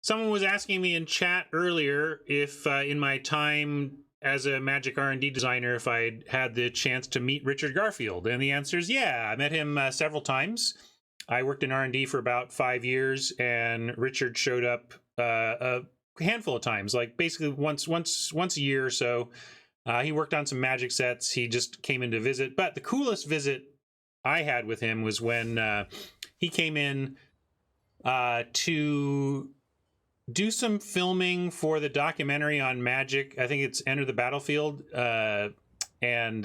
Someone was asking me in chat earlier if in my time as a Magic R&D designer, if I'd had the chance to meet Richard Garfield. And the answer is yeah. I met him several times. I worked in R&D for about 5 years, and Richard showed up a handful of times, like basically once a year or so. He worked on some Magic sets. He just came in to visit. But the coolest visit I had with him was when he came in to do some filming for the documentary on Magic. I think it's Enter the Battlefield, and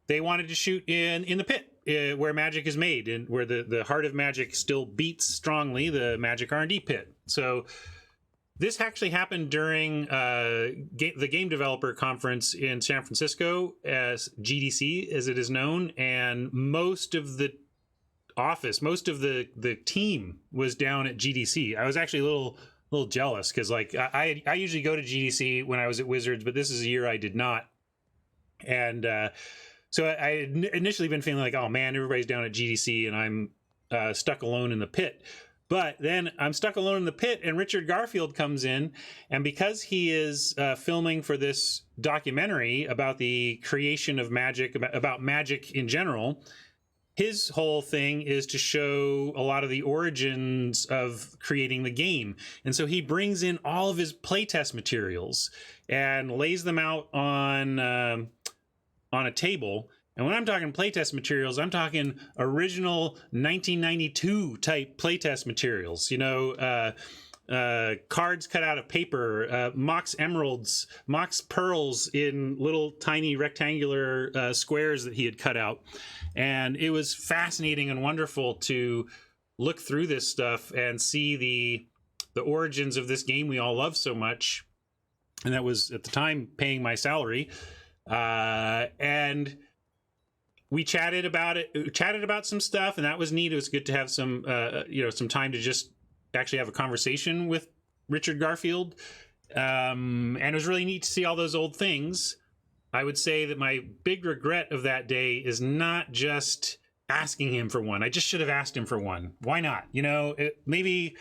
they wanted to shoot in the pit where Magic is made, and where the heart of Magic still beats strongly, the Magic R&D pit. So this actually happened during the Game Developer Conference in San Francisco, as GDC as it is known, and most of the team was down at GDC. I was actually a little jealous because like I usually go to GDC when I was at Wizards, but this is a year I did not. And so I had initially been feeling like, oh man, everybody's down at GDC and I'm stuck alone in the pit. But then I'm stuck alone in the pit, and Richard Garfield comes in, and because he is filming for this documentary about the creation of Magic, about Magic in general, his whole thing is to show a lot of the origins of creating the game. And so he brings in all of his playtest materials and lays them out on a table. And when I'm talking playtest materials, I'm talking original 1992 type playtest materials. You know, cards cut out of paper, Mox emeralds, Mox pearls in little tiny rectangular squares that he had cut out. And it was fascinating and wonderful to look through this stuff and see the origins of this game we all love so much. And that was at the time paying my salary. And we chatted about it, chatted about some stuff, and that was neat. It was good to have some, some time to just actually have a conversation with Richard Garfield. And it was really neat to see all those old things. I would say that my big regret of that day is not just asking him for one. I just should have asked him for one. Why not? You know, maybe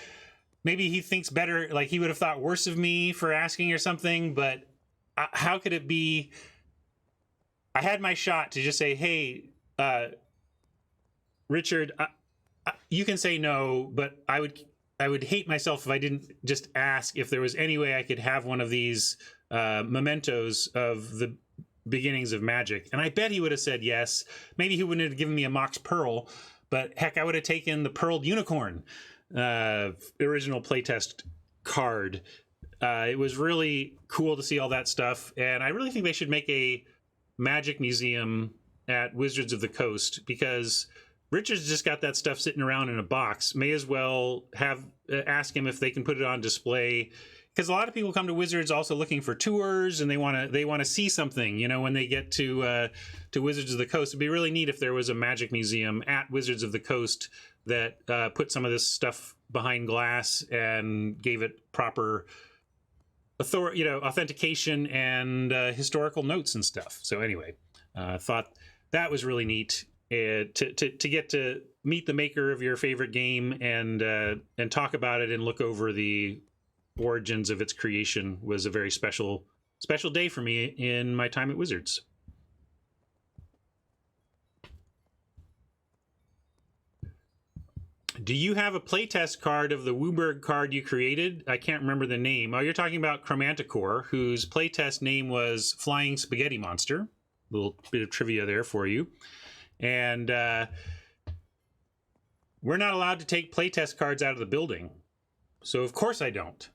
he thinks better, like he would have thought worse of me for asking or something, but how could it be? I had my shot to just say, hey, Richard, you can say no, but I would hate myself if I didn't just ask if there was any way I could have one of these mementos of the beginnings of Magic. And I bet he would have said yes. Maybe he wouldn't have given me a Mox Pearl, but heck, I would have taken the Pearled Unicorn original playtest card. It was really cool to see all that stuff, and I really think they should make a Magic museum at Wizards of the Coast, because Richard's just got that stuff sitting around in a box. May as well have ask him if they can put it on display, because a lot of people come to Wizards also looking for tours, and they want to see something, you know, when they get to Wizards of the Coast. It'd be really neat if there was a Magic museum at Wizards of the Coast that put some of this stuff behind glass and gave it proper authentication and historical notes and stuff. So anyway, thought that was really neat to get to meet the maker of your favorite game and talk about it and look over the origins of its creation. Was a very special day for me in my time at Wizards. Do you have a playtest card of the Wooburg card you created? I can't remember the name. Oh, you're talking about Chromanticore, whose playtest name was Flying Spaghetti Monster. A little bit of trivia there for you. And we're not allowed to take playtest cards out of the building. So of course I don't.